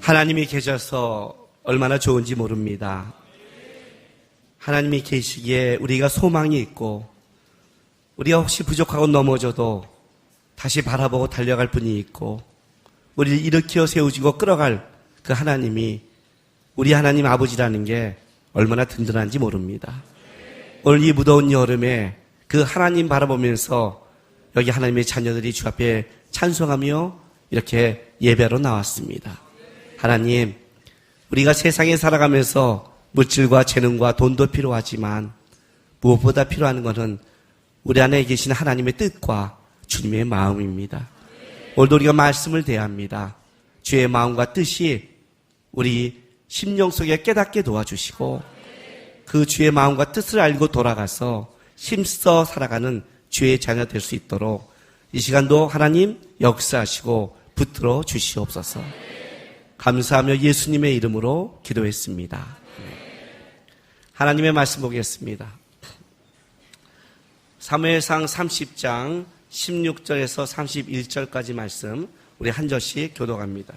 하나님이 계셔서 얼마나 좋은지 모릅니다. 하나님이 계시기에 우리가 소망이 있고 우리가 혹시 부족하고 넘어져도 다시 바라보고 달려갈 분이 있고 우리를 일으켜 세우시고 끌어갈 그 하나님이 우리 하나님 아버지라는 게 얼마나 든든한지 모릅니다. 오늘 이 무더운 여름에 그 하나님 바라보면서 여기 하나님의 자녀들이 주 앞에 찬송하며 이렇게 예배로 나왔습니다. 하나님, 우리가 세상에 살아가면서 물질과 재능과 돈도 필요하지만 무엇보다 필요한 것은 우리 안에 계신 하나님의 뜻과 주님의 마음입니다. 오늘도 우리가 말씀을 대합니다. 주의 마음과 뜻이 우리 심령 속에 깨닫게 도와주시고 그 주의 마음과 뜻을 알고 돌아가서 힘써 살아가는 주의 자녀 될 수 있도록 이 시간도 하나님 역사하시고 붙들어 주시옵소서. 감사하며 예수님의 이름으로 기도했습니다. 하나님의 말씀 보겠습니다. 사무엘상 30장 16절에서 31절까지 말씀 우리 한 절씩 교독합니다.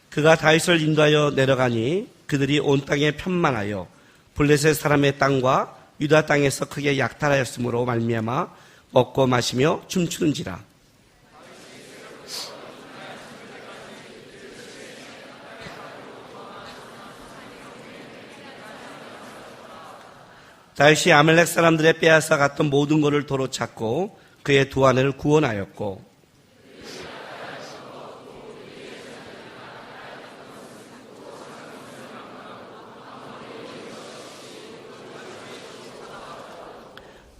그가 다윗을 인도하여 내려가니 그들이 온 땅에 편만하여 블레셋 사람의 땅과 유다 땅에서 크게 약탈하였으므로 말미암아 먹고 마시며 춤추는지라. 다윗이 아멜렉 사람들의 빼앗아 갔던 모든 것을 도로 찾고 그의 두 아내를 구원하였고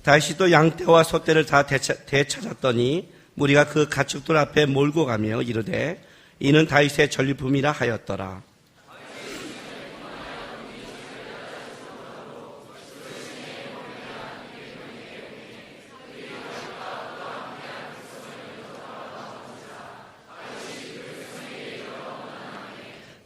다윗이 또 양떼와 소떼를 다 되찾았더니 무리가 그 가축들 앞에 몰고 가며 이르되 이는 다윗의 전리품이라 하였더라.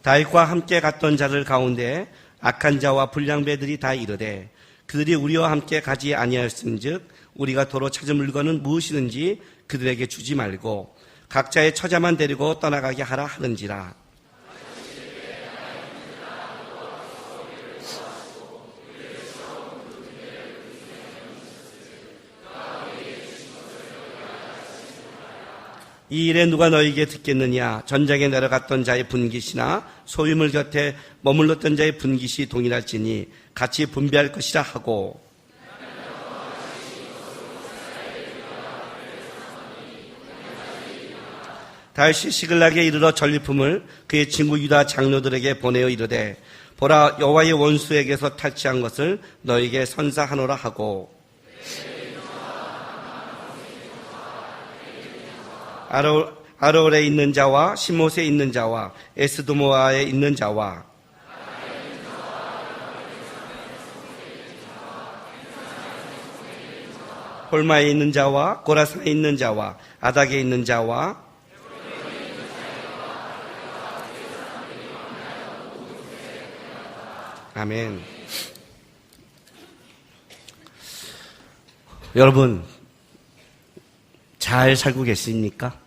다윗과 함께 갔던 자들 가운데 악한 자와 불량배들이 다 이르되 그들이 우리와 함께 가지 아니하였은즉 우리가 도로 찾은 물건은 무엇이든지 그들에게 주지 말고 각자의 처자만 데리고 떠나가게 하라 하는지라. 이 일에 누가 너희에게 듣겠느냐? 전장에 내려갔던 자의 분깃이나 소유물 곁에 머물렀던 자의 분깃이 동일할지니 같이 분배할 것이라 하고 다윗이 시글락에 이르러 전리품을 그의 친구 유다 장로들에게 보내어 이르되 보라 여호와의 원수에게서 탈취한 것을 너희에게 선사하노라 하고 아로엘에 있는 자와 시못에 있는 자와 에스도모아에 있는 자와 홀마에 있는 자와 고라산에 있는 자와 아닥에 있는 자와 아멘. 여러분 잘 살고 계십니까?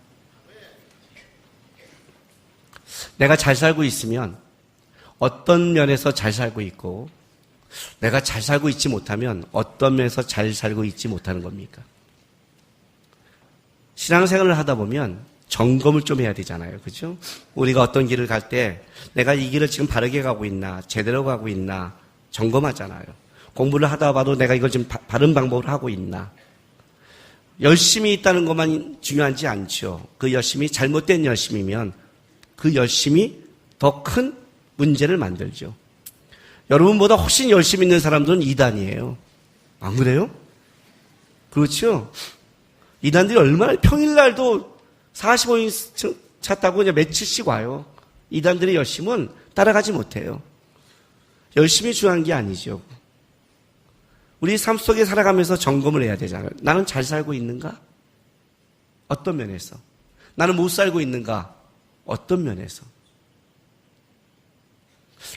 내가 잘 살고 있으면 어떤 면에서 잘 살고 있고 내가 잘 살고 있지 못하면 어떤 면에서 잘 살고 있지 못하는 겁니까? 신앙생활을 하다 보면 점검을 좀 해야 되잖아요. 그렇죠? 우리가 어떤 길을 갈 때 내가 이 길을 지금 바르게 가고 있나 제대로 가고 있나 점검하잖아요. 공부를 하다 봐도 내가 이걸 지금 바른 방법으로 하고 있나. 열심히 있다는 것만 중요하지 않죠. 그 열심이 잘못된 열심이면 그 열심이 더 큰 문제를 만들죠. 여러분보다 훨씬 열심히 있는 사람들은 이단이에요. 안 그래요? 그렇죠? 이단들이 얼마나 평일날도 45인 차 타고 그냥 며칠씩 와요. 이단들의 열심은 따라가지 못해요. 열심히 중요한 게 아니죠. 우리 삶 속에 살아가면서 점검을 해야 되잖아요. 나는 잘 살고 있는가? 어떤 면에서? 나는 못 살고 있는가? 어떤 면에서?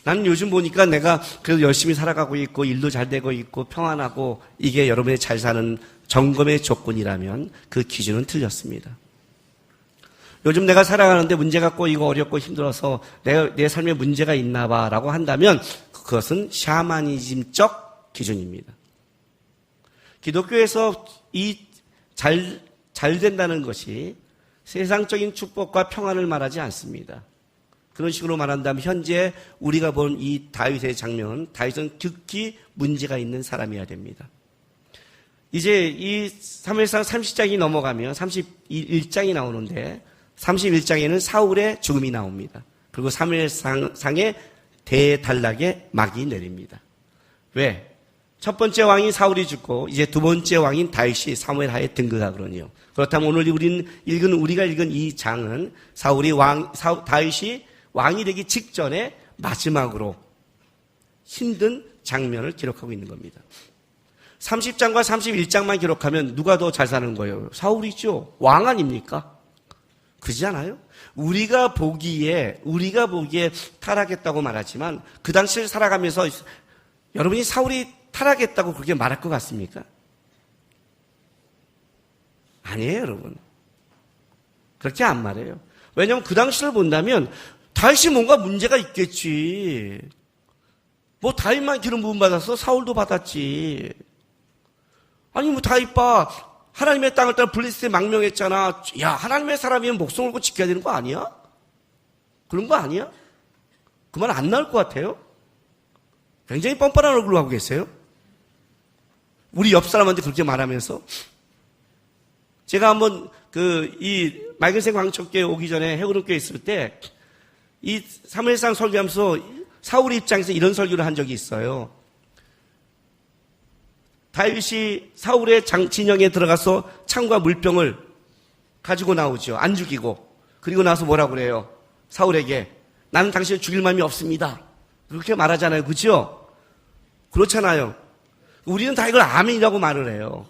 나는 요즘 보니까 내가 그래도 열심히 살아가고 있고 일도 잘 되고 있고 평안하고 이게 여러분의 잘 사는 점검의 조건이라면 그 기준은 틀렸습니다. 요즘 내가 살아가는데 문제가 꼬이고 어렵고 힘들어서 내 삶에 문제가 있나 봐라고 한다면 그것은 샤머니즘적 기준입니다. 기독교에서 잘 된다는 것이 세상적인 축복과 평안을 말하지 않습니다. 그런 식으로 말한다면 현재 우리가 본 이 다윗의 장면, 다윗은 극히 문제가 있는 사람이어야 됩니다. 이제 이 사무엘상 30장이 넘어가면 31장이 나오는데 31장에는 사울의 죽음이 나옵니다. 그리고 사무엘상의 대단락의 막이 내립니다. 왜? 첫 번째 왕인 사울이 죽고 이제 두 번째 왕인 다윗이 사무엘 하에 등극하거든요. 그렇다면 오늘 우리가 읽은 이 장은 다윗이 왕이 되기 직전에 마지막으로 힘든 장면을 기록하고 있는 겁니다. 30장과 31장만 기록하면 누가 더 잘 사는 거예요? 사울이죠. 왕 아닙니까? 그렇지 않아요? 우리가 보기에 타락했다고 말하지만 그 당시를 살아가면서 여러분이 사울이 타락했다고 그렇게 말할 것 같습니까? 아니에요, 여러분. 그렇게 안 말해요. 왜냐하면 그 당시를 본다면 다윗이 뭔가 문제가 있겠지. 뭐 다윗만 기름 부음 받았어? 사울도 받았지. 아니 뭐 다윗 봐. 하나님의 땅을 따라 블레셋에 망명했잖아. 야, 하나님의 사람이면 목숨 걸고 지켜야 되는 거 아니야? 그런 거 아니야? 그 말 안 나올 것 같아요? 굉장히 뻔뻔한 얼굴로 하고 계세요. 우리 옆 사람한테 그렇게 말하면서. 제가 한번 이 맑은생 광천교회 오기 전에 해오름교회 있을 때 이 사무엘상 설교하면서 사울의 입장에서 이런 설교를 한 적이 있어요. 다윗이 사울의 진영에 들어가서 창과 물병을 가지고 나오죠. 안 죽이고. 그리고 나서 뭐라고 그래요? 사울에게 나는 당신을 죽일 마음이 없습니다. 그렇게 말하잖아요. 그렇죠? 그렇잖아요. 우리는 다 이걸 아멘이라고 말을 해요.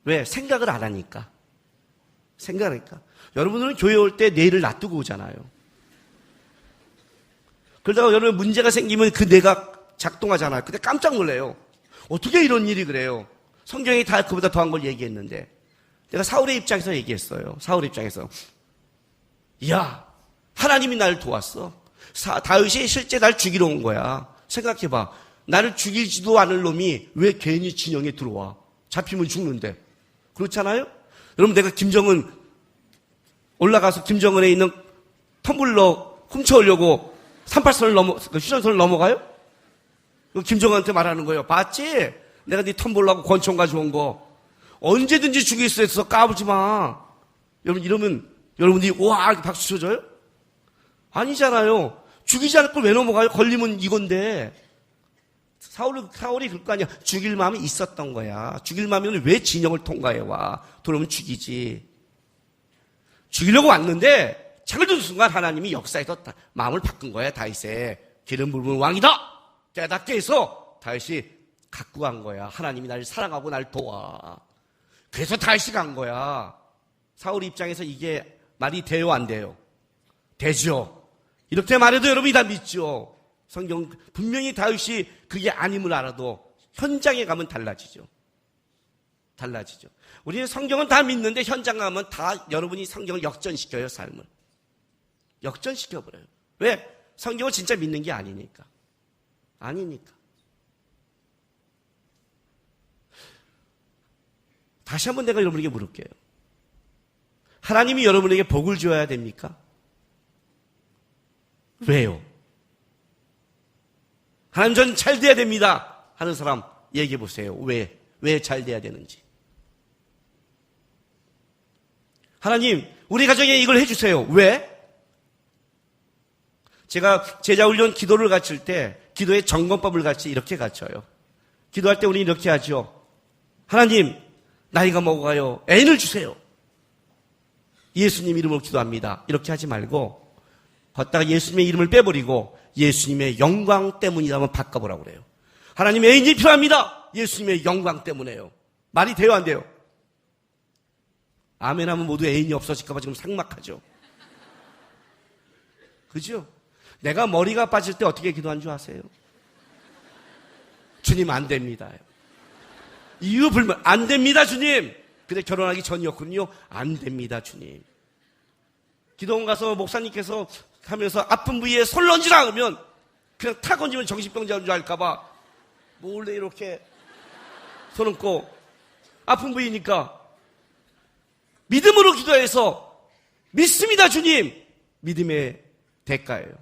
왜? 생각을 안 하니까. 생각하니까. 여러분들은 교회 올 때 뇌를 놔두고 오잖아요. 그러다가 여러분 문제가 생기면 그 뇌가 작동하잖아요. 그때 깜짝 놀래요. 어떻게 이런 일이 그래요? 성경이 다 그보다 더한 걸 얘기했는데. 내가 사울의 입장에서 얘기했어요. 사울의 입장에서. 이야, 하나님이 나를 도왔어. 다윗이 실제 날 죽이러 온 거야. 생각해봐. 나를 죽이지도 않을 놈이 왜 괜히 진영에 들어와? 잡히면 죽는데. 그렇잖아요? 여러분 내가 김정은 올라가서 김정은에 있는 텀블러 훔쳐오려고 38선을 휴전선을 넘어가요? 김정은한테 말하는 거예요. 봤지? 내가 네 텀블러하고 권총 가져온 거. 언제든지 죽일 수 있어. 까불지 마. 여러분 이러면 여러분들이 와 이렇게 박수 쳐줘요? 아니잖아요. 죽이지 않을 걸 왜 넘어가요? 걸리면 이건데. 사울이 그럴 거 아니야. 죽일 마음이 있었던 거야. 죽일 마음이면 왜 진영을 통과해 와. 그러면 죽이지. 죽이려고 왔는데 창을 든 순간 하나님이 역사에서 마음을 바꾼 거야. 다윗의 기름 부은 왕이다. 깨닫게 해서 다윗이 갖고 간 거야. 하나님이 나를 사랑하고 날 도와. 그래서 다윗이 간 거야. 사울 입장에서 이게 말이 돼요 안 돼요? 되죠. 이렇게 말해도 여러분이 다 믿죠. 성경 분명히 다윗이 그게 아님을 알아도 현장에 가면 달라지죠. 달라지죠. 우리는 성경은 다 믿는데 현장 가면 다 여러분이 성경을 역전시켜요. 삶을. 역전시켜버려요. 왜? 성경을 진짜 믿는 게 아니니까. 아니니까. 다시 한번 내가 여러분에게 물을게요. 하나님이 여러분에게 복을 주어야 됩니까? 왜요? 하나님 전 잘 돼야 됩니다 하는 사람 얘기해 보세요. 왜 잘 돼야 되는지. 하나님 우리 가정에 이걸 해주세요. 왜? 제가 제자훈련 기도를 가르칠 때 기도의 점검법을 같이 이렇게 가르쳐요. 기도할 때 우리 이렇게 하죠. 하나님 나이가 먹어가요. 애인을 주세요. 예수님 이름으로 기도합니다. 이렇게 하지 말고 걷다가 예수님의 이름을 빼버리고 예수님의 영광 때문이라면 바꿔보라고 그래요. 하나님 애인이 필요합니다. 예수님의 영광 때문에요. 말이 돼요 안 돼요? 아멘 하면 모두 애인이 없어질까 봐 지금 삭막하죠. 그죠? 내가 머리가 빠질 때 어떻게 기도한 줄 아세요? 주님 안 됩니다. 이유 불만 안 됩니다 주님. 근데 결혼하기 전이었군요. 안 됩니다 주님. 기도원 가서 목사님께서 하면서 아픈 부위에 손 얹으라 그러면 그냥 탁 얹으면 정신병자인 줄 알까봐 몰래 이렇게 손 얹고 아픈 부위니까 믿음으로 기도해서 믿습니다 주님. 믿음의 대가예요.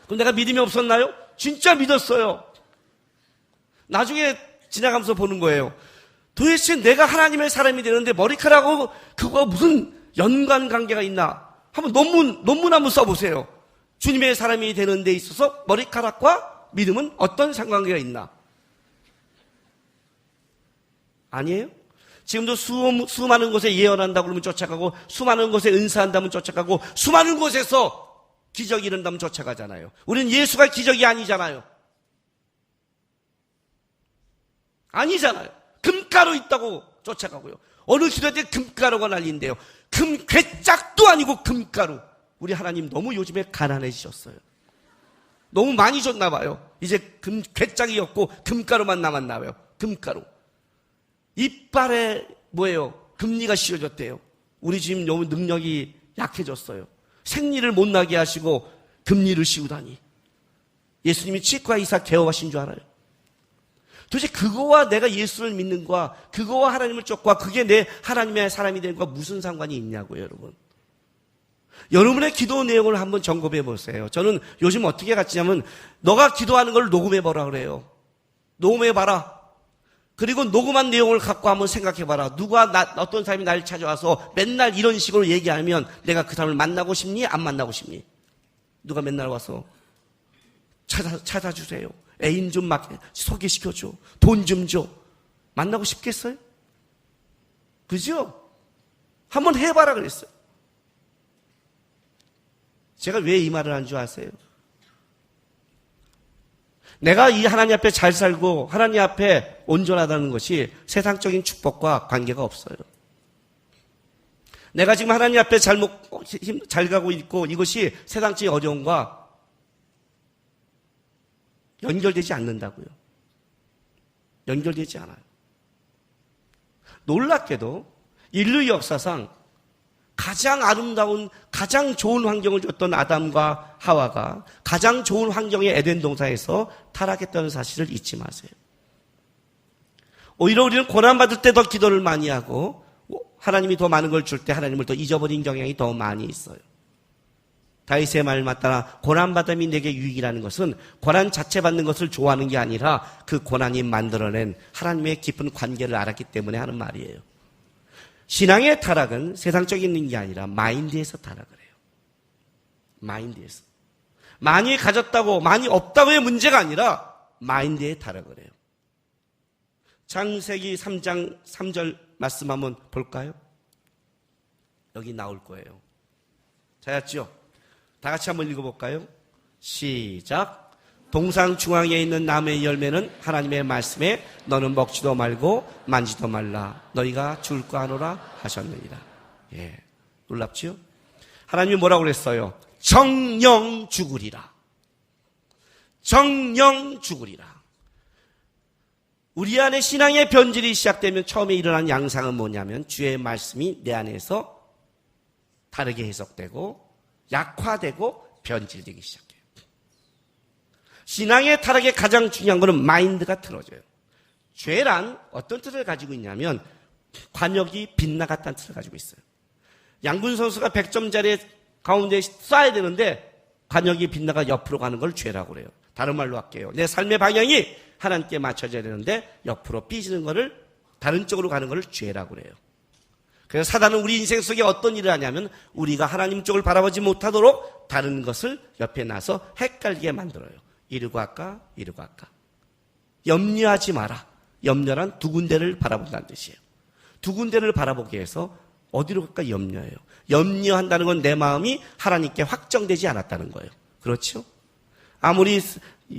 그럼 내가 믿음이 없었나요? 진짜 믿었어요. 나중에 지나가면서 보는 거예요. 도대체 내가 하나님의 사람이 되는데 머리카락하고 그거가 무슨 연관관계가 있나? 한번 논문 한번 써보세요. 주님의 사람이 되는 데 있어서 머리카락과 믿음은 어떤 상관관계가 있나? 아니에요? 지금도 수많은 곳에 예언한다고 그러면 쫓아가고, 수많은 곳에 은사한다면 쫓아가고, 수많은 곳에서 기적이 일어난다면 쫓아가잖아요. 우리는 예수가 기적이 아니잖아요. 아니잖아요. 금가루 있다고 쫓아가고요. 어느 기도할 때 금가루가 날린대요. 금괴짝도 아니고 금가루. 우리 하나님 너무 요즘에 가난해지셨어요. 너무 많이 줬나 봐요. 이제 금괴짝이 없고 금가루만 남았나 봐요. 금가루. 이빨에 뭐예요? 금리가 씌워졌대요. 우리 지금 너무 능력이 약해졌어요. 생리를 못 나게 하시고 금리를 씌우다니. 예수님이 치과 의사 개업하신 줄 알아요? 도대체 그거와 내가 예수를 믿는 거와 그거와 하나님을 쫓고 그게 내 하나님의 사람이 되는 거와 무슨 상관이 있냐고요, 여러분. 여러분의 기도 내용을 한번 점검해 보세요. 저는 요즘 어떻게 가르치냐면 너가 기도하는 걸 녹음해 보라 그래요. 녹음해 봐라. 그리고 녹음한 내용을 갖고 한번 생각해 봐라. 어떤 사람이 나를 찾아와서 맨날 이런 식으로 얘기하면 내가 그 사람을 만나고 싶니? 안 만나고 싶니? 누가 맨날 와서 찾아주세요. 애인 좀 소개시켜줘. 돈 좀 줘. 만나고 싶겠어요? 그죠? 한번 해봐라 그랬어요. 제가 왜 이 말을 한 줄 아세요? 내가 이 하나님 앞에 잘 살고 하나님 앞에 온전하다는 것이 세상적인 축복과 관계가 없어요. 내가 지금 하나님 앞에 잘 가고 있고 이것이 세상적인 어려움과 연결되지 않는다고요. 연결되지 않아요. 놀랍게도 인류 역사상 가장 아름다운, 가장 좋은 환경을 줬던 아담과 하와가 가장 좋은 환경의 에덴 동산에서 타락했다는 사실을 잊지 마세요. 오히려 우리는 고난받을 때 더 기도를 많이 하고 하나님이 더 많은 걸 줄 때 하나님을 더 잊어버린 경향이 더 많이 있어요. 다윗의 말을 따라 고난받음이 내게 유익이라는 것은 고난 자체 받는 것을 좋아하는 게 아니라 그 고난이 만들어낸 하나님의 깊은 관계를 알았기 때문에 하는 말이에요. 신앙의 타락은 세상적인 게 아니라 마인드에서 타락을 해요. 마인드에서. 많이 가졌다고 많이 없다고의 문제가 아니라 마인드에 타락을 해요. 창세기 3장 3절 말씀 한번 볼까요? 여기 나올 거예요. 찾았죠? 다 같이 한번 읽어볼까요? 시작. 동상 중앙에 있는 나무의 열매는 하나님의 말씀에 너는 먹지도 말고 만지도 말라. 너희가 죽을 거 아노라 하셨느니라. 예, 놀랍죠? 하나님이 뭐라고 그랬어요? 정령 죽으리라. 정령 죽으리라. 우리 안에 신앙의 변질이 시작되면 처음에 일어난 양상은 뭐냐면 주의 말씀이 내 안에서 다르게 해석되고 약화되고 변질되기 시작해요. 신앙의 타락의 가장 중요한 것은 마인드가 틀어져요. 죄란 어떤 뜻을 가지고 있냐면 관역이 빗나갔다는 뜻을 가지고 있어요. 양군 선수가 100점짜리 가운데 쏴야 되는데 관역이 빗나가 옆으로 가는 걸 죄라고 그래요. 다른 말로 할게요. 내 삶의 방향이 하나님께 맞춰져야 되는데 옆으로 삐지는 거를 다른 쪽으로 가는 걸 죄라고 그래요. 그래서 사단은 우리 인생 속에 어떤 일을 하냐면 우리가 하나님 쪽을 바라보지 못하도록 다른 것을 옆에 놔서 헷갈리게 만들어요. 이르고 할까? 이르고 할까? 염려하지 마라. 염려란 두 군데를 바라본다는 뜻이에요. 두 군데를 바라보게 해서 어디로 갈까? 염려해요. 염려한다는 건 내 마음이 하나님께 확정되지 않았다는 거예요. 그렇죠? 아무리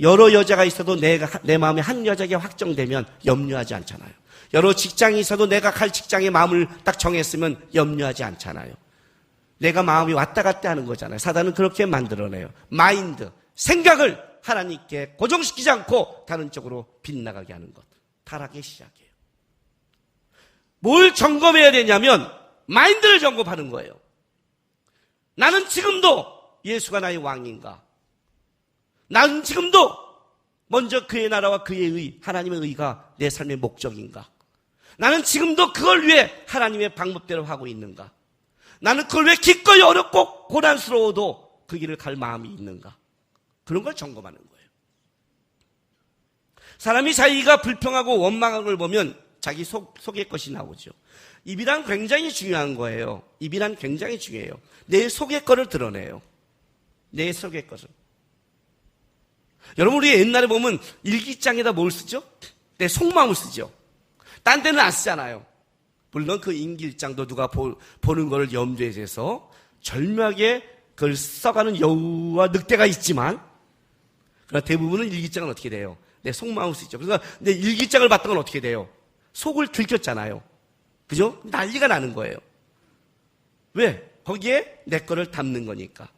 여러 여자가 있어도 내 마음이 한 여자에게 확정되면 염려하지 않잖아요. 여러 직장이 있어도 내가 갈 직장에 마음을 딱 정했으면 염려하지 않잖아요. 내가 마음이 왔다 갔다 하는 거잖아요. 사단은 그렇게 만들어내요. 마인드, 생각을 하나님께 고정시키지 않고 다른 쪽으로 빗나가게 하는 것. 타락의 시작이에요. 뭘 점검해야 되냐면 마인드를 점검하는 거예요. 나는 지금도 예수가 나의 왕인가? 나는 지금도 먼저 그의 나라와 그의 의, 하나님의 의가 내 삶의 목적인가? 나는 지금도 그걸 위해 하나님의 방법대로 하고 있는가? 나는 그걸 왜 기꺼이 어렵고 고난스러워도 그 길을 갈 마음이 있는가? 그런 걸 점검하는 거예요. 사람이 자기가 불평하고 원망한 걸 보면 자기 속의 것이 나오죠. 입이란 굉장히 중요한 거예요. 입이란 굉장히 중요해요. 내 속의 거를 드러내요. 내 속의 것을. 여러분, 우리 옛날에 보면 일기장에다 뭘 쓰죠? 내 속마음을 쓰죠. 딴 데는 안 쓰잖아요. 물론 그 일기장도 누가 보는 걸 염두에 대해서 절묘하게 그걸 써가는 여우와 늑대가 있지만, 그러나 대부분은 일기장은 어떻게 돼요? 내 속마음을 쓰죠. 그러니까 내 일기장을 봤던 건 어떻게 돼요? 속을 들켰잖아요. 그죠? 난리가 나는 거예요. 왜? 거기에 내 거를 담는 거니까.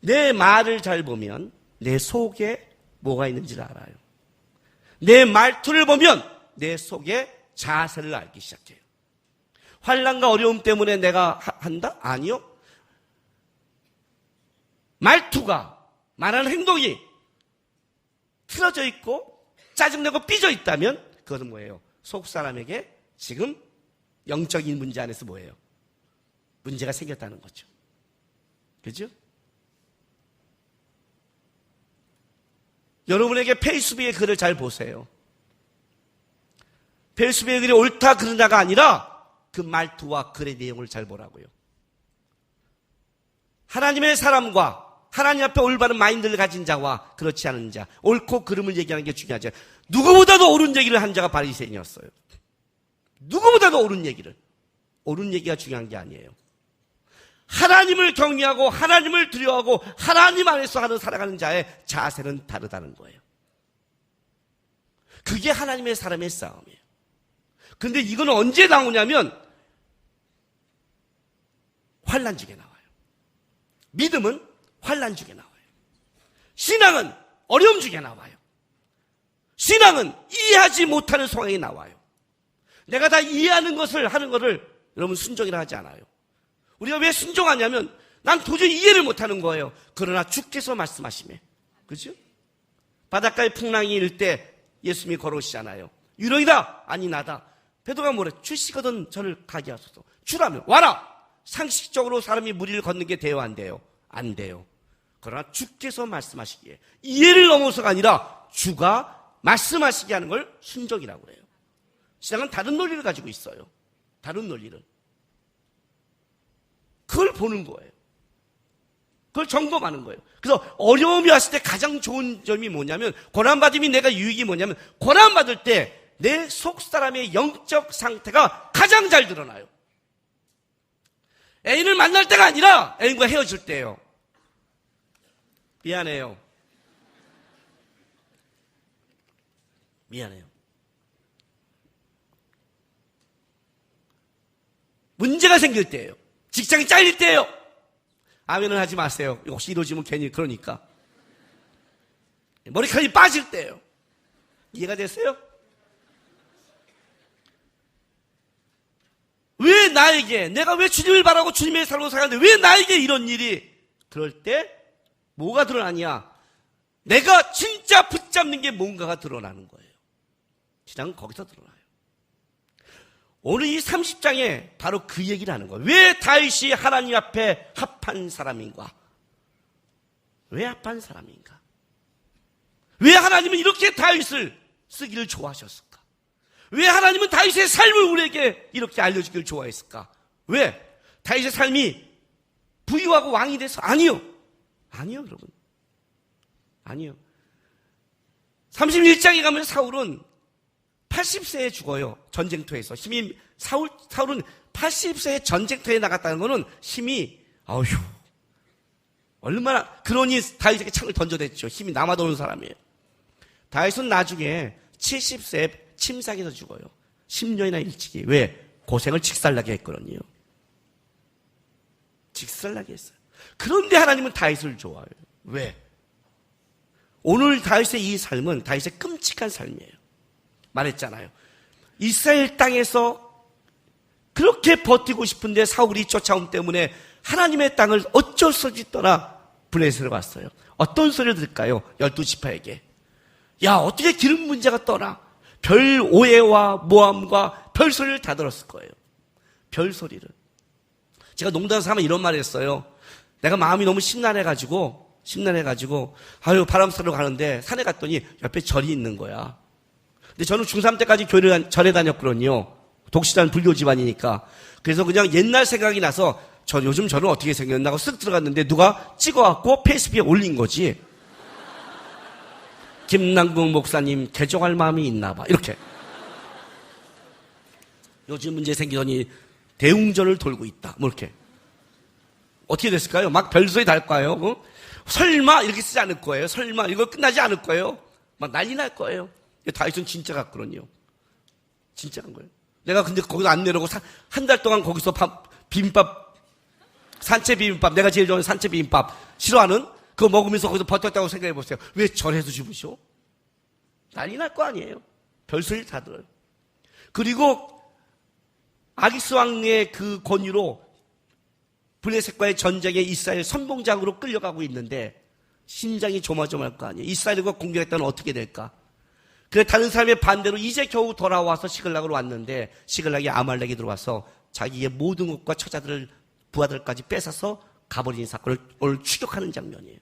내 말을 잘 보면 내 속에 뭐가 있는지를 알아요. 내 말투를 보면 내 속에 자세를 알기 시작해요. 환난과 어려움 때문에 내가 한다? 아니요. 말투가, 말하는 행동이 틀어져 있고 짜증내고 삐져 있다면 그것은 뭐예요? 속 사람에게 지금 영적인 문제 안에서 뭐예요? 문제가 생겼다는 거죠. 그죠? 여러분에게 페이스북의 글을 잘 보세요. 페이스북의 글이 옳다 그러냐가 아니라 그 말투와 글의 내용을 잘 보라고요. 하나님의 사람과 하나님 앞에 올바른 마인드를 가진 자와 그렇지 않은 자, 옳고 그름을 얘기하는 게 중요하죠. 누구보다도 옳은 얘기를 한 자가 바리새인이었어요. 누구보다도 옳은 얘기를. 옳은 얘기가 중요한 게 아니에요. 하나님을 경외하고 하나님을 두려워하고 하나님 안에서 살아가는 자의 자세는 다르다는 거예요. 그게 하나님의 사람의 싸움이에요. 근데 이건 언제 나오냐면 환난 중에 나와요. 믿음은 환난 중에 나와요. 신앙은 어려움 중에 나와요. 신앙은 이해하지 못하는 상황이 나와요. 내가 다 이해하는 것을 하는 것을 여러분 순종이라 하지 않아요. 우리가 왜 순종하냐면 난 도저히 이해를 못하는 거예요. 그러나 주께서 말씀하시매. 그죠? 바닷가에 풍랑이 일 때 예수님이 걸어오시잖아요. 유령이다. 아니 나다. 베드로가 뭐래? 주시거든 저를 가게 하소서. 주라면 와라. 상식적으로 사람이 무리를 걷는 게 돼요, 안 돼요? 안 돼요. 그러나 주께서 말씀하시기에 이해를 넘어서가 아니라 주가 말씀하시게 하는 걸 순종이라고 해요. 신앙은 다른 논리를 가지고 있어요. 다른 논리를. 그걸 보는 거예요. 그걸 점검하는 거예요. 그래서 어려움이 왔을 때 가장 좋은 점이 뭐냐면, 고난받음이 내가 유익이 뭐냐면, 고난받을 때 내 속 사람의 영적 상태가 가장 잘 드러나요. 애인을 만날 때가 아니라 애인과 헤어질 때예요. 미안해요. 미안해요. 문제가 생길 때예요. 직장이 잘릴 때예요. 아멘은 하지 마세요. 혹시 이루어지면 괜히 그러니까. 머리카락이 빠질 때예요. 이해가 됐어요? 왜 나에게, 내가 왜 주님을 바라고 주님의 삶으로 살았는데 왜 나에게 이런 일이? 그럴 때 뭐가 드러나냐? 내가 진짜 붙잡는 게 뭔가가 드러나는 거예요. 신앙은 거기서 드러나요. 오늘 이 30장에 바로 그 얘기를 하는 거예요. 왜 다윗이 하나님 앞에 합한 사람인가? 왜 합한 사람인가? 왜 하나님은 이렇게 다윗을 쓰기를 좋아하셨을까? 왜 하나님은 다윗의 삶을 우리에게 이렇게 알려주기를 좋아했을까? 왜? 다윗의 삶이 부유하고 왕이 돼서? 아니요. 아니요, 여러분. 아니요. 31장에 가면 사울은 80세에 죽어요. 전쟁터에서. 사울은 80세에 전쟁터에 나갔다는 거는 힘이, 얼마나, 그러니 다윗에게 창을 던져댔죠. 힘이 남아도는 사람이에요. 다윗은 나중에 70세에 침상에서 죽어요. 10년이나 일찍이. 왜? 고생을 직살나게 했거든요. 직살나게 했어요. 그런데 하나님은 다윗을 좋아해요. 왜? 오늘 다윗의 이 삶은 다윗의 끔찍한 삶이에요. 말했잖아요. 이스라엘 땅에서 그렇게 버티고 싶은데 사울이 쫓아옴 때문에 하나님의 땅을 어쩔 수 없이 떠나 블레셋으로 갔어요. 어떤 소리를 들을까요? 12지파에게. 야, 어떻게 기름 문제가 떠나? 별 오해와 모함과 별 소리를 다 들었을 거예요. 별 소리를. 제가 농담 삼아 이런 말을 했어요. 내가 마음이 너무 심란해가지고, 아유, 바람 쐬러 가는데 산에 갔더니 옆에 절이 있는 거야. 근데 저는 중3 때까지 절에 다녔거든요. 독실한 불교 집안이니까. 그래서 그냥 옛날 생각이 나서 요즘 저는 어떻게 생겼나 하고 쓱 들어갔는데 누가 찍어갖고 페이스북에 올린 거지. 김남국 목사님 개종할 마음이 있나 봐. 이렇게. 요즘 문제 생기더니 대웅전을 돌고 있다. 뭐 이렇게. 어떻게 됐을까요? 막 별소리 달 거예요. 어? 설마 이렇게 쓰지 않을 거예요. 설마 이거 끝나지 않을 거예요. 막 난리 날 거예요. 다윗은 진짜 같거든요. 진짜 간 거예요. 내가 근데 거기서 안 내려오고 한 달 동안 거기서 비빔밥, 산채 비빔밥, 내가 제일 좋아하는 산채 비빔밥 싫어하는 그거 먹으면서 거기서 버텼다고 생각해 보세요. 왜 절에서 주무셔? 난리 날 거 아니에요. 별소리 다 들어요. 그리고 아기스 왕의 그 권유로 블레셋과의 전쟁에 이스라엘 선봉장으로 끌려가고 있는데 심장이 조마조마할 거 아니에요. 이스라엘과 공격했다면 어떻게 될까? 그래 다른 사람의 반대로 이제 겨우 돌아와서 시글락으로 왔는데 시글락이 아말렉이 들어와서 자기의 모든 것과 처자들을 부하들까지 뺏어서 가버린 사건을 오늘 추격하는 장면이에요.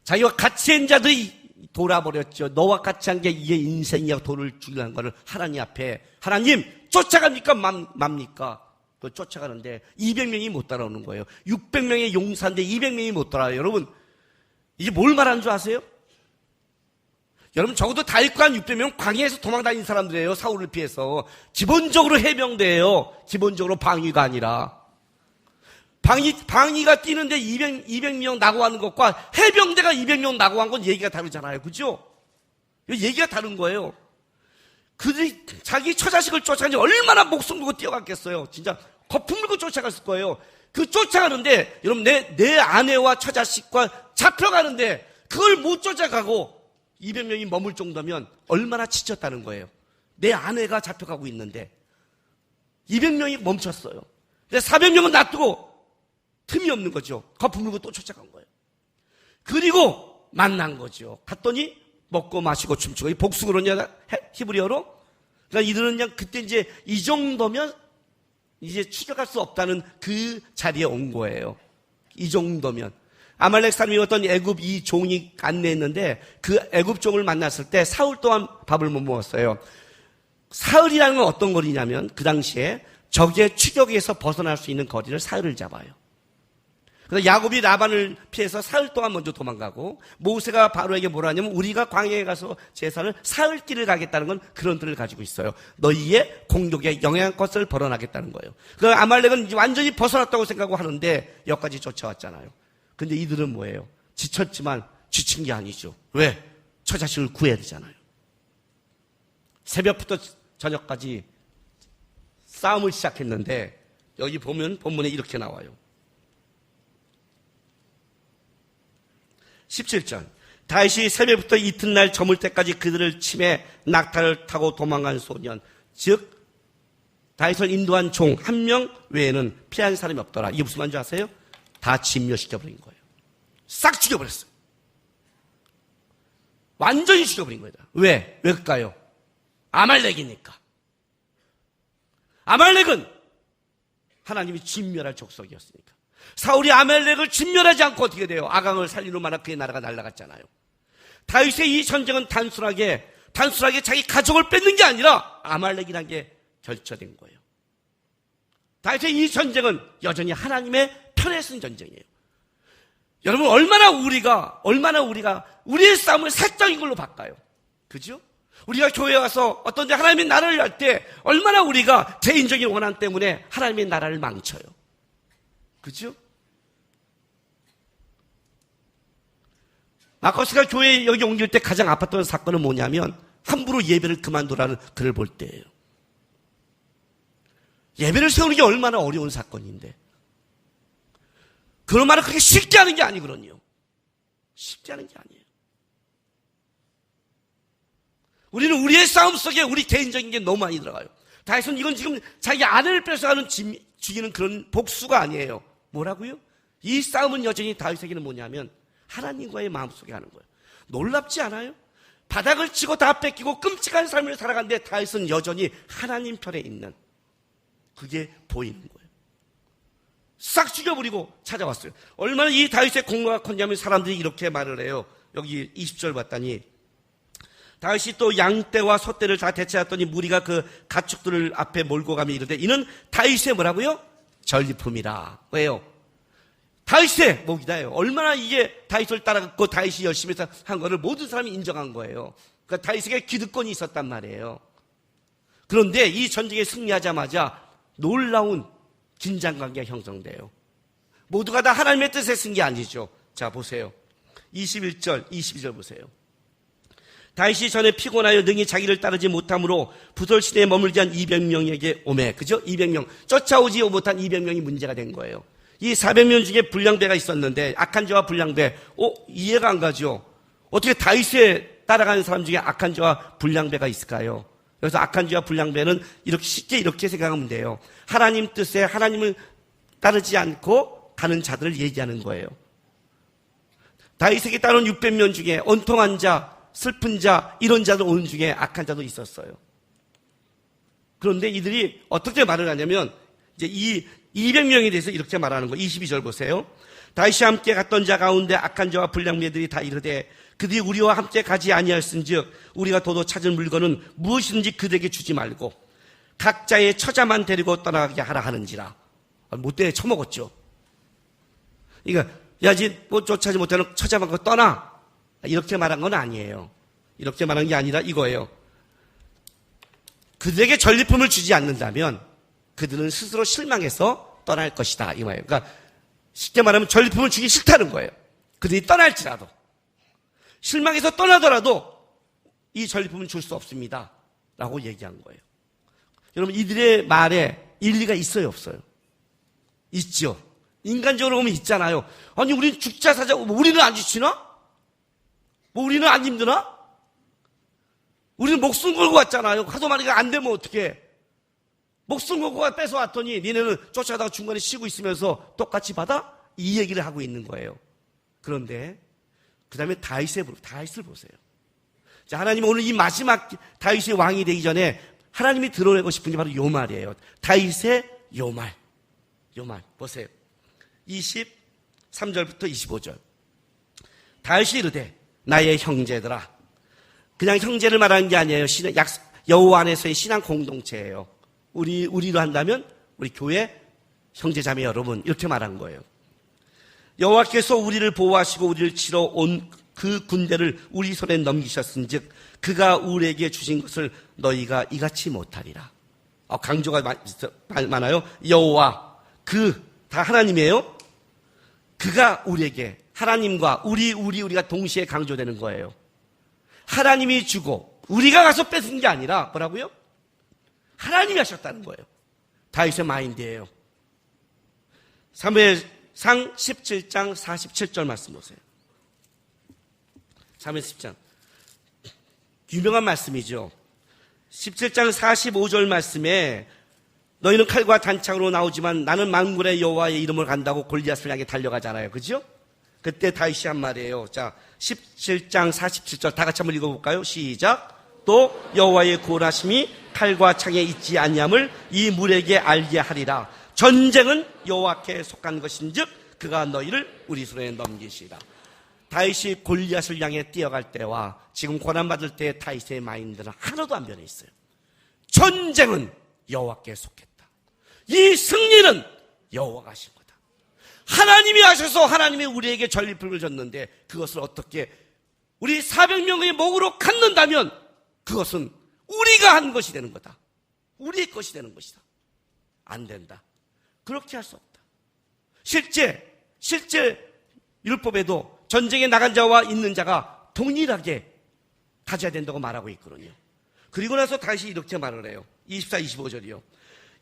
자기와 같이 한 자들이 돌아버렸죠. 너와 같이 한 게 이게 인생이야. 돌을 죽이라는 거를 하나님 앞에 하나님 쫓아갑니까 맙니까? 그 쫓아가는데 200명이 못 따라오는 거예요. 600명의 용사인데 200명이 못 따라와요. 여러분 이게 뭘 말하는 줄 아세요? 여러분 적어도 다윗과 한 600명 광야에서 도망다닌 사람들이에요. 사울을 피해서. 기본적으로 해병대예요. 기본적으로 방위가 아니라. 방위가 뛰는데 200명 나고 하는 것과 해병대가 200명 나고 한 건 얘기가 다르잖아요. 그죠? 얘기가 다른 거예요. 그들이 자기 처자식을 쫓아가는지 얼마나 목숨 걸고 뛰어갔겠어요. 진짜 거품 물고 쫓아갔을 거예요. 그 쫓아가는데 여러분 내 아내와 처자식과 잡혀가는데 그걸 못 쫓아가고 200명이 머물 정도면 얼마나 지쳤다는 거예요. 내 아내가 잡혀가고 있는데 200명이 멈췄어요. 근데 400명은 놔두고 틈이 없는 거죠. 거품 물고 또 쫓아간 거예요. 그리고 만난 거죠. 갔더니 먹고 마시고 춤추고 이 복수거든요. 히브리어로. 그러니까 이들은 그냥 그때 이제 이 정도면 이제 추격할 수 없다는 그 자리에 온 거예요. 이 정도면. 아말렉 사람이 어떤 애굽 이 종이 안내했는데 그 애굽 종을 만났을 때 사흘 동안 밥을 못 먹었어요. 사흘이라는 건 어떤 거리냐면 그 당시에 적의 추격에서 벗어날 수 있는 거리를 사흘을 잡아요. 그래서 야곱이 라반을 피해서 사흘 동안 먼저 도망가고 모세가 바로에게 뭐라 하냐면 우리가 광야에 가서 제사를 사흘길을 가겠다는 건 그런 뜻을 가지고 있어요. 너희의 공격에 영향것을 벌어나겠다는 거예요. 그 아말렉은 완전히 벗어났다고 생각하고 하는데 여기까지 쫓아왔잖아요. 근데 이들은 뭐예요? 지쳤지만 지친 게 아니죠. 왜? 처자식을 구해야 되잖아요. 새벽부터 저녁까지 싸움을 시작했는데 여기 보면 본문에 이렇게 나와요. 17절 다윗이 새벽부터 이튿날 저물 때까지 그들을 침해 낙타를 타고 도망간 소년 즉 다윗을 인도한 종 한 명 외에는 피한 사람이 없더라. 이게 무슨 말인지 아세요? 다 진멸시켜버린 거예요. 싹 죽여버렸어요. 완전히 죽여버린 거예요. 왜? 왜 그럴까요? 아말렉이니까. 아말렉은 하나님이 진멸할 족속이었으니까. 사울이 아말렉을 진멸하지 않고 어떻게 돼요? 아강을 살리는 만한 그의 나라가 날아갔잖아요. 다윗의 이 전쟁은 단순하게 자기 가족을 뺏는 게 아니라 아말렉이라는 게 결정된 거예요. 다윗의 이 전쟁은 여전히 하나님의 편에 쓴 전쟁이에요. 여러분 얼마나 우리가 우리의 싸움을 사적인 걸로 바꿔요. 그죠? 우리가 교회에 와서 어떤 데 하나님의 나라를 할 때 얼마나 우리가 개인적인 원한 때문에 하나님의 나라를 망쳐요. 그죠? 마커스가 교회에 여기 옮길 때 가장 아팠던 사건은 뭐냐면 함부로 예배를 그만두라는 글을 볼 때예요. 예배를 세우는 게 얼마나 어려운 사건인데 그런 말을 그렇게 쉽게 하는 게 아니거든요. 쉽게 하는 게 아니에요. 우리는 우리의 싸움 속에 우리 개인적인 게 너무 많이 들어가요. 다윗은 이건 지금 자기 아내를 뺏어가는 죽이는 그런 복수가 아니에요. 뭐라고요? 이 싸움은 여전히 다윗에게는 뭐냐면 하나님과의 마음속에 하는 거예요. 놀랍지 않아요? 바닥을 치고 다 뺏기고 끔찍한 삶을 살아가는데 다윗은 여전히 하나님 편에 있는, 그게 보이는 거예요. 싹 죽여버리고 찾아왔어요. 얼마나 이 다윗의 공로가 컸냐면 사람들이 이렇게 말을 해요. 여기 20절 봤더니 다윗이 또 양떼와 소떼를 다 대체했더니 무리가 그 가축들을 앞에 몰고 가며 이르되 이는 다윗의 뭐라고요? 전리품이라. 왜요? 다윗의 목이다요. 얼마나 이게 다윗을 따라갔고 다윗이 열심히 한 거를 모든 사람이 인정한 거예요. 그러니까 다윗에게 기득권이 있었단 말이에요. 그런데 이 전쟁에 승리하자마자 놀라운 긴장관계가 형성돼요. 모두가 다 하나님의 뜻에 쓴 게 아니죠. 자, 보세요. 21절, 22절 보세요. 다윗이 전에 피곤하여 능히 자기를 따르지 못함으로 부솔시내에 머물지 한 200명에게 오매. 그죠? 200명. 쫓아오지 못한 200명이 문제가 된 거예요. 이 400명 중에 불량배가 있었는데, 악한 자와 불량배. 이해가 안 가죠? 어떻게 다윗에 따라가는 사람 중에 악한 자와 불량배가 있을까요? 그래서 악한 자와 불량배는 이렇게 쉽게 이렇게 생각하면 돼요. 하나님 뜻에 하나님을 따르지 않고 가는 자들을 얘기하는 거예요. 다윗에게 따른 600명 중에 온통한 자, 슬픈 자, 이런 자들 오는 중에 악한 자도 있었어요. 그런데 이들이 어떻게 말을 하냐면 이제 이 200명에 대해서 이렇게 말하는 거예요. 22절 보세요. 다윗이 함께 갔던 자 가운데 악한 자와 불량배들이 다 이르되 그들이 우리와 함께 가지 아니하였은즉 우리가 도도 찾은 물건은 무엇이든지 그들에게 주지 말고 각자의 처자만 데리고 떠나게 하라 하는지라. 못돼 처먹었죠. 그러니까 야지 뭐 쫓아지 못하는 처자만 갖고 떠나, 이렇게 말한 건 아니에요. 이렇게 말한 게 아니라 이거예요. 그들에게 전리품을 주지 않는다면 그들은 스스로 실망해서 떠날 것이다, 이 말이에요. 그러니까 쉽게 말하면 전리품을 주기 싫다는 거예요. 그들이 떠날지라도, 실망해서 떠나더라도 이 전리품은 줄 수 없습니다 라고 얘기한 거예요. 여러분, 이들의 말에 일리가 있어요, 없어요? 있죠. 인간적으로 보면 있잖아요. 아니, 우리는 죽자 사자, 우리는 안 지치나? 우리는 안 힘드나? 우리는 목숨 걸고 왔잖아요. 하도 말이가 안 되면 어떡해. 목숨 걸고 뺏어왔더니 니네는 쫓아다가 중간에 쉬고 있으면서 똑같이 받아? 이 얘기를 하고 있는 거예요. 그런데 그 다음에 다윗을 보세요. 자, 하나님 오늘 이 마지막 다윗의 왕이 되기 전에 하나님이 드러내고 싶은 게 바로 요 말이에요. 다윗의 요 말. 보세요. 23절부터 25절. 다윗이 이르되 나의 형제들아. 그냥 형제를 말하는 게 아니에요. 여호와 안에서의 신앙 공동체예요. 우리로 한다면 우리 교회 형제자매 여러분, 이렇게 말한 거예요. 여호와께서 우리를 보호하시고 우리를 치러 온 그 군대를 우리 손에 넘기셨은즉 그가 우리에게 주신 것을 너희가 이같이 못하리라. 강조가 많아요. 여호와, 다 하나님이에요. 그가 우리에게, 하나님과 우리가 동시에 강조되는 거예요. 하나님이 주고 우리가 가서 뺏은 게 아니라 뭐라고요? 하나님이 하셨다는 거예요. 다윗의 마인드예요. 사무엘상 17장 47절 말씀 보세요. 사무엘 10장. 유명한 말씀이죠. 17장 45절 말씀에 너희는 칼과 단창으로 나오지만 나는 만군의 여호와의 이름을 간다고 골리앗을 향해 달려가잖아요. 그죠? 그때 다윗이 한 말이에요. 자, 17장 47절 다 같이 한번 읽어볼까요? 시작. 또 여호와의 구원하심이 칼과 창에 있지 아니함을 이 물에게 알게 하리라. 전쟁은 여호와께 속한 것인즉 그가 너희를 우리 손에 넘기시리라. 다윗이 골리앗을 향해 뛰어갈 때와 지금 고난받을 때의 다윗의 마인드는 하나도 안 변해 있어요. 전쟁은 여호와께 속했다. 이 승리는 여호와가 하신 거다. 하나님이 하셔서 하나님이 우리에게 전리품을 줬는데 그것을 어떻게 우리 400명의 목으로 갖는다면 그것은 우리가 한 것이 되는 거다. 우리의 것이 되는 것이다. 안 된다. 그렇게 할 수 없다. 실제 율법에도 전쟁에 나간 자와 있는 자가 동일하게 가져야 된다고 말하고 있거든요. 그리고 나서 다시 이렇게 말을 해요. 24, 25절이요.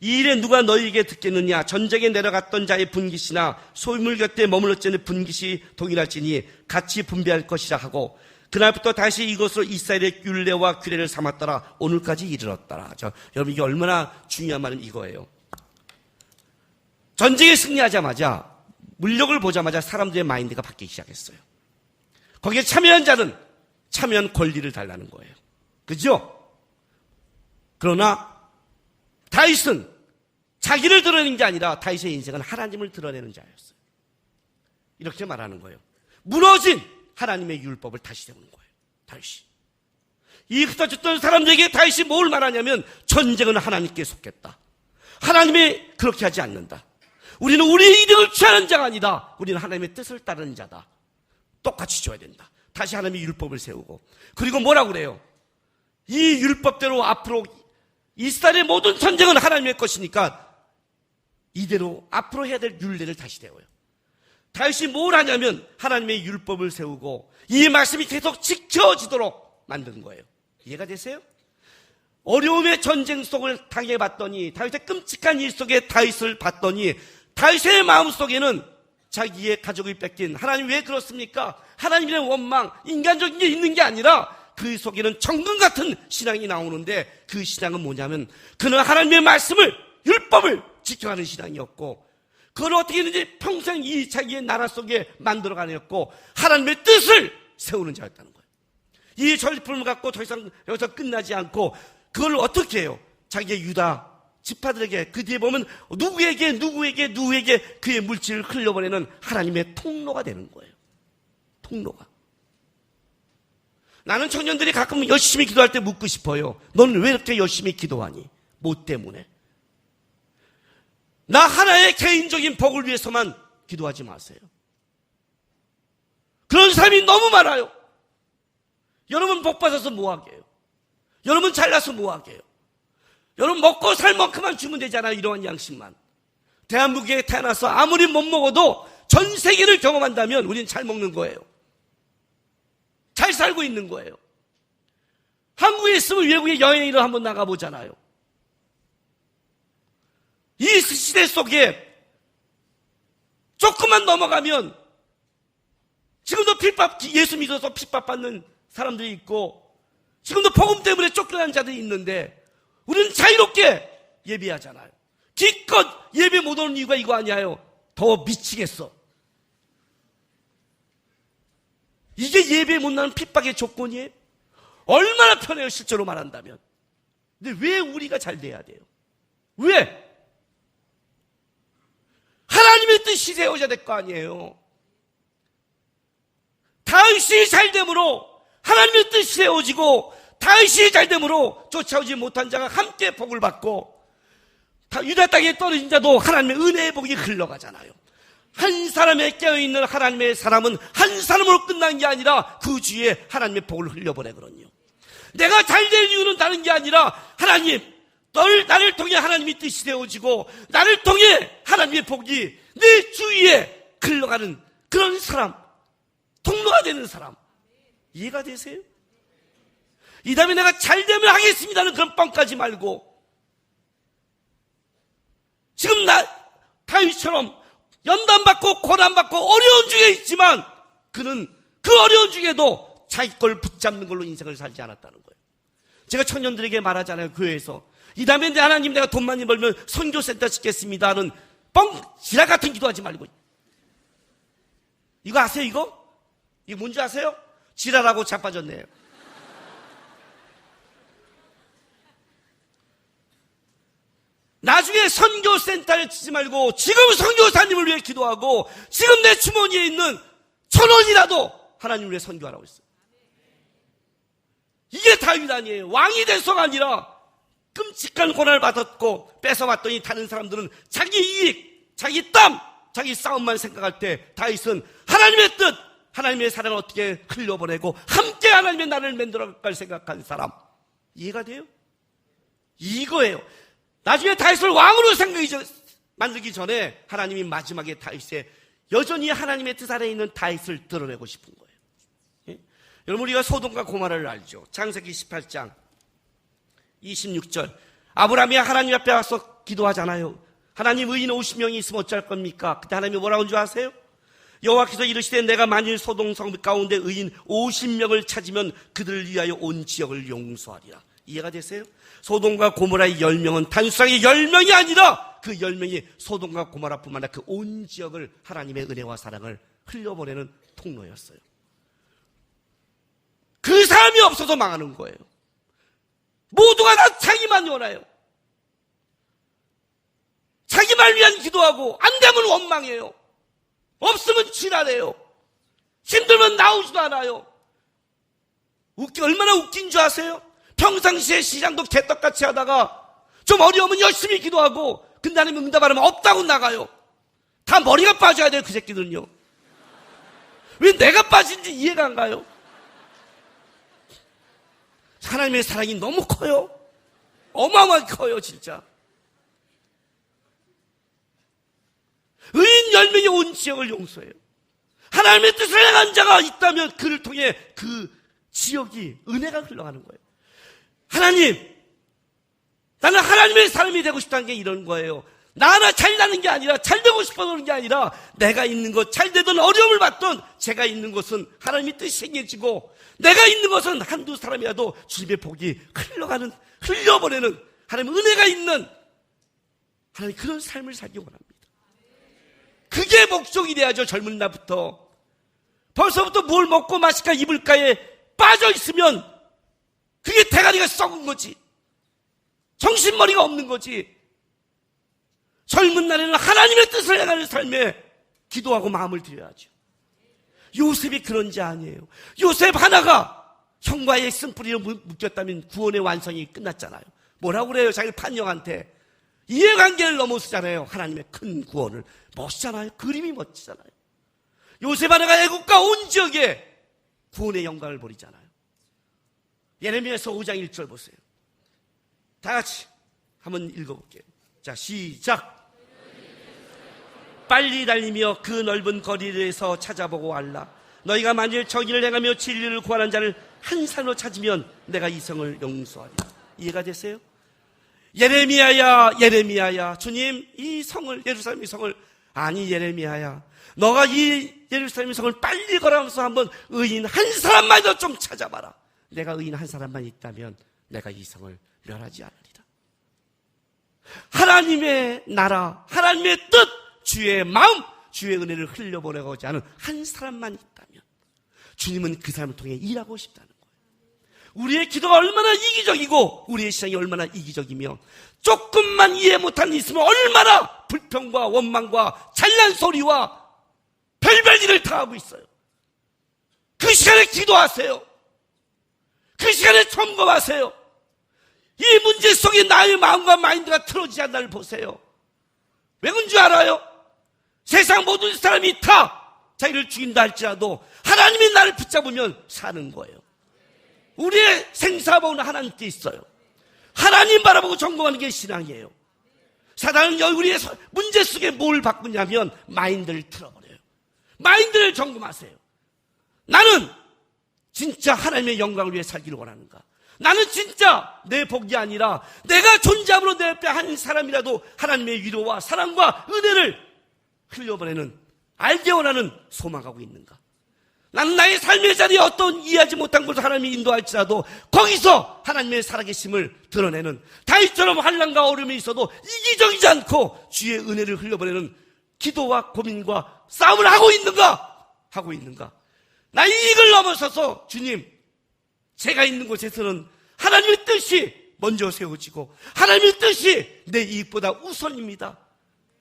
이 일에 누가 너희에게 듣겠느냐? 전쟁에 내려갔던 자의 분깃이나 소유물 곁에 머물렀자는 분깃이 동일할지니 같이 분배할 것이라 하고 그날부터 다시 이것으로 이스라엘의 율례와 규례를 삼았더라. 오늘까지 이르렀더라. 여러분, 이게 얼마나 중요한 말은 이거예요. 전쟁에 승리하자마자 물력을 보자마자 사람들의 마인드가 바뀌기 시작했어요. 거기에 참여한 자는 참여한 권리를 달라는 거예요. 그죠? 그러나 다윗은 자기를 드러내는 게 아니라 다윗의 인생은 하나님을 드러내는 자였어요. 이렇게 말하는 거예요. 무너진 하나님의 율법을 다시 세우는 거예요. 다윗이. 이 흩어졌던 사람들에게 다윗이 뭘 말하냐면 전쟁은 하나님께 속했다. 하나님이 그렇게 하지 않는다. 우리는 우리의 이득을 취하는 자가 아니다. 우리는 하나님의 뜻을 따르는 자다. 똑같이 줘야 된다. 다시 하나님의 율법을 세우고, 그리고 뭐라고 그래요? 이 율법대로 앞으로 이스라엘의 모든 전쟁은 하나님의 것이니까 이대로 앞으로 해야 될 율례를 다시 세워요. 다윗이 뭘 하냐면 하나님의 율법을 세우고 이 말씀이 계속 지켜지도록 만든 거예요. 이해가 되세요? 어려움의 전쟁 속을 당해봤더니, 다윗의 끔찍한 일 속에 다윗을 봤더니 다윗의 마음속에는 자기의 가족을 뺏긴 하나님 왜 그렇습니까? 하나님의 원망, 인간적인 게 있는 게 아니라 그 속에는 정금 같은 신앙이 나오는데, 그 신앙은 뭐냐면 그는 하나님의 말씀을, 율법을 지켜가는 신앙이었고, 그걸 어떻게 했는지 평생 이 자기의 나라 속에 만들어가냈고 하나님의 뜻을 세우는 자였다는 거예요. 이 전리품을 갖고 더 이상 여기서 끝나지 않고 그걸 어떻게 해요? 자기의 유다 지파들에게, 그 뒤에 보면 누구에게 그의 물질을 흘려보내는 하나님의 통로가 되는 거예요. 통로가. 나는 청년들이 가끔 열심히 기도할 때 묻고 싶어요. 너는 왜 이렇게 열심히 기도하니? 뭐 때문에? 나 하나의 개인적인 복을 위해서만 기도하지 마세요. 그런 사람이 너무 많아요. 여러분 복 받아서 뭐하게 해요? 여러분 잘나서 뭐하게 해요? 여러분 먹고 살 만큼만 주면 되잖아요. 이러한 양식만. 대한민국에 태어나서 아무리 못 먹어도 전 세계를 경험한다면 우리는 잘 먹는 거예요. 잘 살고 있는 거예요. 한국에 있으면 외국에 여행을 한번 나가보잖아요. 이 시대 속에 조금만 넘어가면 지금도 예수 믿어서 핍박받는 사람들이 있고, 지금도 복음 때문에 쫓겨난 자들이 있는데 우리는 자유롭게 예배하잖아요. 기껏 예배 못 오는 이유가 이거 아니에요. 더 미치겠어. 이게 예배 못 나는 핍박의 조건이에요? 얼마나 편해요, 실제로 말한다면. 근데 왜 우리가 잘 돼야 돼요? 왜? 하나님의 뜻이 세워져야 될 거 아니에요. 다윗이 잘됨으로 하나님의 뜻이 세워지고, 다윗이 잘됨으로 쫓아오지 못한 자가 함께 복을 받고, 유다 땅에 떨어진 자도 하나님의 은혜의 복이 흘러가잖아요. 한 사람에 깨어있는 하나님의 사람은 한 사람으로 끝난 게 아니라 그 주위에 하나님의 복을 흘려보내거든요. 내가 잘될 이유는 다른 게 아니라 하나님, 나를 통해 하나님의 뜻이 세워지고 나를 통해 하나님의 복이 내 주위에 흘러가는 그런 사람, 통로가 되는 사람. 이해가 되세요? 이 다음에 내가 잘되면 하겠습니다는 그런 뻥까지 말고, 지금 다윗처럼 연단받고 고난받고 어려운 중에 있지만 그는 그 어려운 중에도 자기 걸 붙잡는 걸로 인생을 살지 않았다는 거예요. 제가 청년들에게 말하잖아요. 교회에서 이 다음에 하나님 내가 돈 많이 벌면 선교센터 짓겠습니다는 지랄 같은 기도하지 말고. 이거 아세요? 이거 뭔지 아세요? 지랄하고 자빠졌네요. 나중에 선교센터를 치지 말고 지금 선교사님을 위해 기도하고 지금 내 주머니에 있는 1,000원이라도 하나님을 위해 선교하라고 했어요. 이게 다윗 아니에요. 왕이 돼서가 아니라 끔찍한 고난을 받았고 뺏어왔더니 다른 사람들은 자기 이익, 자기 땀, 자기 싸움만 생각할 때 다윗은 하나님의 뜻, 하나님의 사랑을 어떻게 흘려보내고 함께 하나님의 나라를 만들어갈 생각한 사람. 이해가 돼요? 이거예요. 나중에 다윗을 왕으로 만들기 전에 하나님이 마지막에 다윗에 여전히 하나님의 뜻 아래에 있는 다윗을 드러내고 싶은 거예요. 예? 여러분, 우리가 소돔과 고모라를 알죠. 창세기 18장 26절. 아브라함이 하나님 앞에 와서 기도하잖아요. 하나님, 의인 50명이 있으면 어쩔 겁니까? 그때 하나님이 뭐라고 한 줄 아세요? 여호와께서 이르시되 내가 만일 소돔 성 가운데 의인 50명을 찾으면 그들을 위하여 온 지역을 용서하리라. 이해가 되세요? 소돔과 고모라의 10명은 단순하게 10명이 아니라 그 10명이 소돔과 고모라뿐만 아니라 그 온 지역을 하나님의 은혜와 사랑을 흘려보내는 통로였어요. 그 사람이 없어서 망하는 거예요. 모두가 다 자기만 원해요. 자기만 위한 기도하고 안 되면 원망해요. 없으면 지랄해요. 힘들면 나오지도 않아요. 얼마나 웃긴 줄 아세요? 평상시에 시장도 개떡같이 하다가 좀 어려우면 열심히 기도하고 근데 하나님 응답 안 하면 없다고 나가요. 다 머리가 빠져야 돼요, 그 새끼들은요. 왜 내가 빠진지 이해가 안 가요? 하나님의 사랑이 너무 커요. 어마어마하게 커요, 진짜. 의인 10명이 온 지역을 용서해요. 하나님의 뜻을 행한 자가 있다면 그를 통해 그 지역이 은혜가 흘러가는 거예요. 하나님, 나는 하나님의 사람이 되고 싶다는 게 이런 거예요. 나 하나 잘나는 게 아니라 잘 되고 싶어서 그런 게 아니라 내가 있는 것, 잘 되든 어려움을 받든 제가 있는 곳은 하나님의 뜻이 행해지고 내가 있는 것은 한두 사람이라도 주님의 복이 흘려보내는 하나님의 은혜가 있는 하나님 그런 삶을 살기 원합니다. 그게 목적이 돼야죠. 젊은 날부터. 벌써부터 뭘 먹고 마실까 입을까에 빠져 있으면 그게 대가리가 썩은 거지. 정신머리가 없는 거지. 젊은 날에는 하나님의 뜻을 행하는 삶에 기도하고 마음을 들여야죠. 요셉이 그런 자 아니에요. 요셉 하나가 형과의 쓴뿌리로 묶였다면 구원의 완성이 끝났잖아요. 뭐라고 그래요? 자기 판형한테 이해관계를 넘어서잖아요. 하나님의 큰 구원을. 멋지잖아요. 그림이 멋지잖아요. 요셉 하나가 애국과 온 지역에 구원의 영광을 보이잖아요. 예레미야서 5장 1절 보세요. 다 같이 한번 읽어볼게요. 자, 시작. 빨리 달리며 그 넓은 거리에서 찾아보고 알라. 너희가 만일 정의를 행하며 진리를 구하는 자를 한 산으로 찾으면 내가 이 성을 용서하리라. 이해가 됐어요? 예레미야야 주님 이 성을, 예루살렘 이 성을. 아니 예레미야야, 너가 이 예루살렘 성을 빨리 걸어가면서 한번 의인 한 사람만이라도 좀 찾아봐라. 내가 의인 한 사람만 있다면 내가 이 성을 멸하지 않으리라. 하나님의 나라, 하나님의 뜻, 주의 마음, 주의 은혜를 흘려보내고자 하는 한 사람만 있다면 주님은 그 사람을 통해 일하고 싶다는 거예요. 우리의 기도가 얼마나 이기적이고 우리의 신앙이 얼마나 이기적이며 조금만 이해 못한 일 있으면 얼마나 불평과 원망과 잘난 소리와 별별 일을 다 하고 있어요. 그 시간에 기도하세요. 그 시간에 점검하세요. 이 문제 속에 나의 마음과 마인드가 틀어지지 않나를 보세요. 왜 그런 줄 알아요? 세상 모든 사람이 다 자기를 죽인다 할지라도 하나님이 나를 붙잡으면 사는 거예요. 우리의 생사복은 하나님께 있어요. 하나님 바라보고 점검하는 게 신앙이에요. 사단은 우리의 문제 속에 뭘 바꾸냐면 마인드를 틀어버려요. 마인드를 점검하세요. 나는 진짜 하나님의 영광을 위해 살기를 원하는가? 나는 진짜 내 복이 아니라 내가 존재함으로 내 옆에 한 사람이라도 하나님의 위로와 사랑과 은혜를 흘려보내는, 알게 원하는 소망하고 있는가? 나는 나의 삶의 자리에 어떤 이해하지 못한 것을 하나님이 인도할지라도 거기서 하나님의 살아계심을 드러내는, 다윗처럼 환난과 어려움이 있어도 이기적이지 않고 주의 은혜를 흘려보내는 기도와 고민과 싸움을 하고 있는가? 나의 이익을 넘어서서 주님, 제가 있는 곳에서는 하나님의 뜻이 먼저 세워지고 하나님의 뜻이 내 이익보다 우선입니다.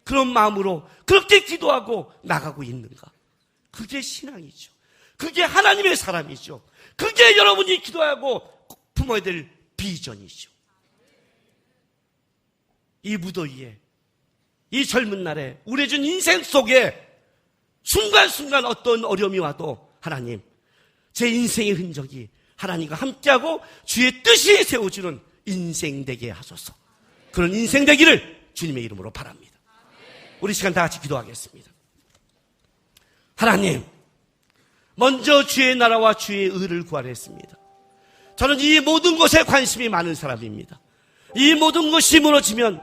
그런 마음으로 그렇게 기도하고 나가고 있는가? 그게 신앙이죠. 그게 하나님의 사람이죠. 그게 여러분이 기도하고 품어야 될 비전이죠. 이 무더위에, 이 젊은 날에 우려진 인생 속에 순간순간 어떤 어려움이 와도 하나님, 제 인생의 흔적이 하나님과 함께하고 주의 뜻이 세워지는 인생 되게 하소서. 그런 인생 되기를 주님의 이름으로 바랍니다. 우리 시간 다 같이 기도하겠습니다. 하나님, 먼저 주의 나라와 주의 의를 구하려 했습니다. 저는 이 모든 것에 관심이 많은 사람입니다. 이 모든 것이 무너지면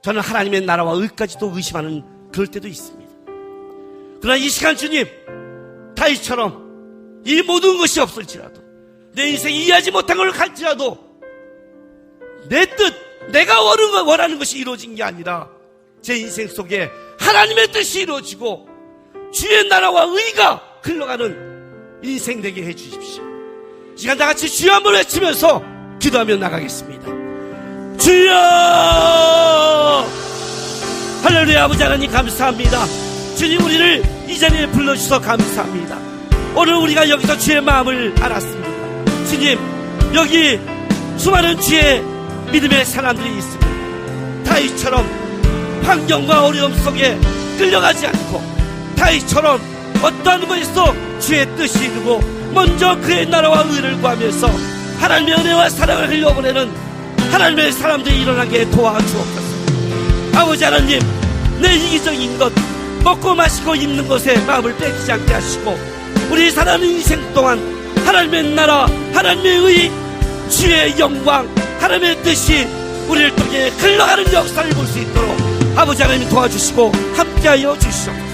저는 하나님의 나라와 의까지도 의심하는 그럴 때도 있습니다. 그러나 이 시간 주님, 다윗처럼 이 모든 것이 없을지라도 내 인생이 이해하지 못한 걸 갈지라도 내 뜻, 내가 원하는 것이 이루어진 게 아니라 제 인생 속에 하나님의 뜻이 이루어지고 주의 나라와 의가 흘러가는 인생 되게 해주십시오. 이 시간 다 같이 주여 한번 외치면서 기도하며 나가겠습니다. 주여! 할렐루야. 아버지 하나님 감사합니다. 주님, 우리를 이 자리에 불러주셔서 감사합니다. 오늘 우리가 여기서 주의 마음을 알았습니다. 주님, 여기 수많은 주의 믿음의 사람들이 있습니다. 다윗처럼 환경과 어려움 속에 끌려가지 않고 다윗처럼 어떠한 것에서 주의 뜻이 이루고 먼저 그의 나라와 의를 구하면서 하나님의 은혜와 사랑을 흘려보내는 하나님의 사람들이 일어나게 도와주옵소서. 아버지 하나님, 내 이기적인 것, 먹고 마시고 입는 것에 마음을 뺏기지 않게 하시고 우리 살아가는 인생 동안 하나님의 나라, 하나님의 의, 주의 영광, 하나님의 뜻이 우리를 통해 흘러가는 역사를 볼 수 있도록 아버지 하나님 도와주시고 함께하여 주시옵소서.